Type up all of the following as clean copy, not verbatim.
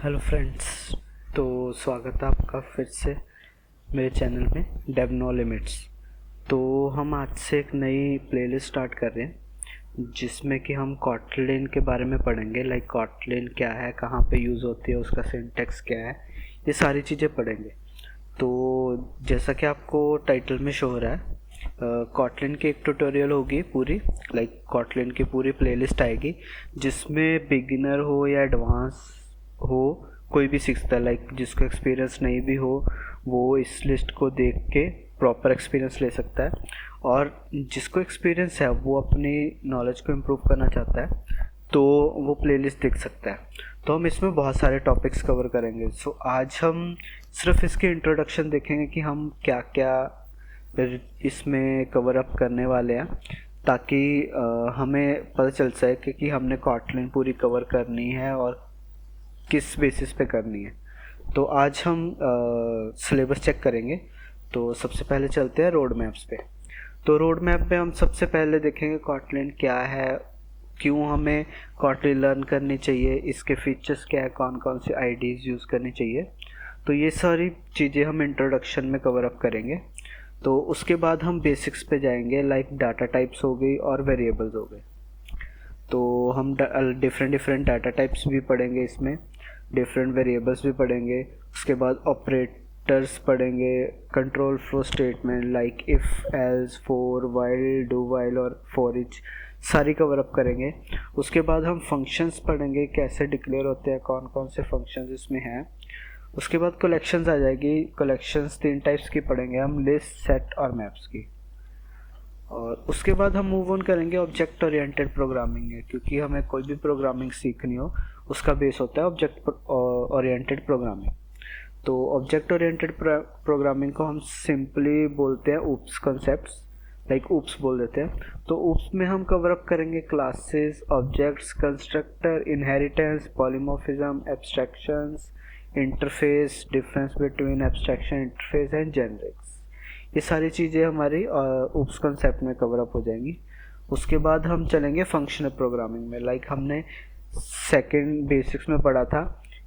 Hello friends. तो स्वागत है आपका फिर से मेरे चैनल में डेव नो लिमिट्स। तो हम आज से एक नई प्लेलिस्ट स्टार्ट कर रहे हैं जिसमें कि हम कॉटलिन के बारे में पढ़ेंगे। लाइक कॉटलिन क्या है, कहाँ पे यूज़ होती है, उसका सिंटैक्स क्या है, ये सारी चीज़ें पढ़ेंगे। तो जैसा कि आपको टाइटल में शो हो रहा है, कॉटलिन की एक ट्यूटोरियल होगी पूरी। लाइक कॉटलिन की पूरी प्लेलिस्ट आएगी जिसमें बिगिनर हो या एडवांस हो, कोई भी सीखता है। लाइक जिसको एक्सपीरियंस नहीं भी हो वो इस लिस्ट को देख के प्रॉपर एक्सपीरियंस ले सकता है, और जिसको एक्सपीरियंस है वो अपनी नॉलेज को इम्प्रूव करना चाहता है तो वो प्लेलिस्ट देख सकता है। तो हम इसमें बहुत सारे टॉपिक्स कवर करेंगे। सो आज हम सिर्फ इसके इंट्रोडक्शन देखेंगे कि हम क्या क्या इसमें कवर अप करने वाले हैं, ताकि हमें पता चल सके कि हमने कॉटलिन पूरी कवर करनी है और किस बेसिस पे करनी है। तो आज हम सिलेबस चेक करेंगे। तो सबसे पहले चलते हैं रोड मैप्स पे। तो रोड मैप पे हम सबसे पहले देखेंगे कॉटलिन क्या है, क्यों हमें कॉटलिन लर्न करनी चाहिए, इसके फीचर्स क्या है, कौन कौन सी आईडीज़ यूज़ करनी चाहिए। तो ये सारी चीज़ें हम इंट्रोडक्शन में कवर अप करेंगे। तो उसके बाद हम बेसिक्स पे जाएंगे, लाइक डाटा टाइप्स हो गई और वेरिएबल्स हो गए। तो हम डिफरेंट डाटा टाइप्स भी पढ़ेंगे, इसमें डिफरेंट वेरिएबल्स भी पढ़ेंगे। उसके बाद ऑपरेटर्स पढ़ेंगे, control flow statement like if, else, for, while, do while और फॉर ईच, सारी कवर अप करेंगे। उसके बाद हम फंक्शंस पढ़ेंगे, कैसे डिक्लेयर होते हैं, कौन कौन से फंक्शंस इसमें हैं। उसके बाद कलेक्शंस आ जाएगी। कलेक्शंस 3 टाइप्स की पढ़ेंगे हम, लिस्ट, सेट और मैप्स की। और उसके बाद हम मूव ऑन करेंगे ऑब्जेक्ट ओरिएंटेड प्रोग्रामिंग है, क्योंकि हमें कोई भी प्रोग्रामिंग सीखनी हो उसका बेस होता है ऑब्जेक्ट ओरिएंटेड प्रोग्रामिंग। तो ऑब्जेक्ट ओरिएंटेड प्रोग्रामिंग को हम सिंपली बोलते हैं ऊप्स कॉन्सेप्ट्स, लाइक ऊप्स बोल देते हैं। तो ऊप्स में हम कवर अप करेंगे classes, objects, constructor, inheritance, polymorphism, abstractions, interface, difference between abstraction, interface and generics. ये सारी चीज़ें हमारी ऊप्स कॉन्सेप्ट में कवर अप हो जाएंगी। उसके बाद हम चलेंगे फंक्शनल प्रोग्रामिंग में। लाइक हमने सेकंड बेसिक्स में पढ़ा था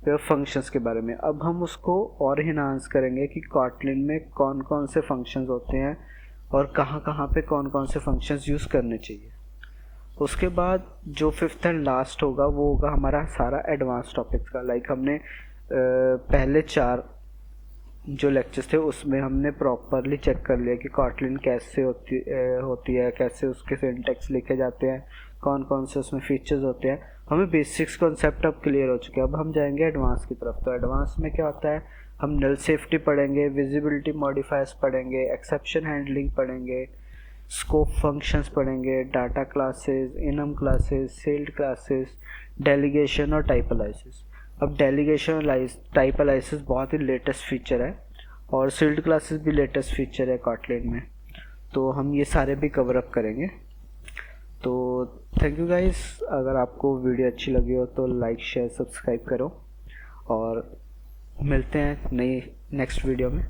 फंक्शंस के बारे में, अब हम उसको और इन्हांस करेंगे कि कॉटलिन में कौन कौन से फंक्शंस होते हैं और कहाँ कहाँ पे कौन कौन से फंक्शंस यूज़ करने चाहिए। उसके बाद जो फिफ्थ एंड लास्ट होगा वो होगा हमारा सारा एडवांस टॉपिक्स का। लाइक हमने पहले 4 जो लेक्चर्स थे उसमें हमने प्रॉपरली चेक कर लिया कि कॉटलिन कैसे होती है, कैसे उसके सिंटैक्स लिखे जाते हैं, कौन कौन से उसमें फीचर्स होते हैं। हमें बेसिक्स कॉन्सेप्ट अब क्लियर हो चुके हैं। अब हम जाएंगे एडवांस की तरफ। तो एडवांस में क्या होता है, हम नल सेफ्टी पढ़ेंगे, विजिबिलिटी मॉडिफायर्स पढ़ेंगे, एक्सेप्शन हैंडलिंग पढ़ेंगे, स्कोप फंक्शंस पढ़ेंगे, data classes, enum classes, sealed classes, delegation और टाइप एनालिसिस। अब डेलीगेशन और टाइप एनालिसिस बहुत ही लेटेस्ट फीचर है और सील्ड क्लासेस भी लेटेस्ट फीचर है कॉटलिन में। तो हम ये सारे भी कवर अप करेंगे। तो थैंक यू गाइस। अगर आपको वीडियो अच्छी लगी हो तो लाइक, शेयर, सब्सक्राइब करो और मिलते हैं नई नेक्स्ट वीडियो में।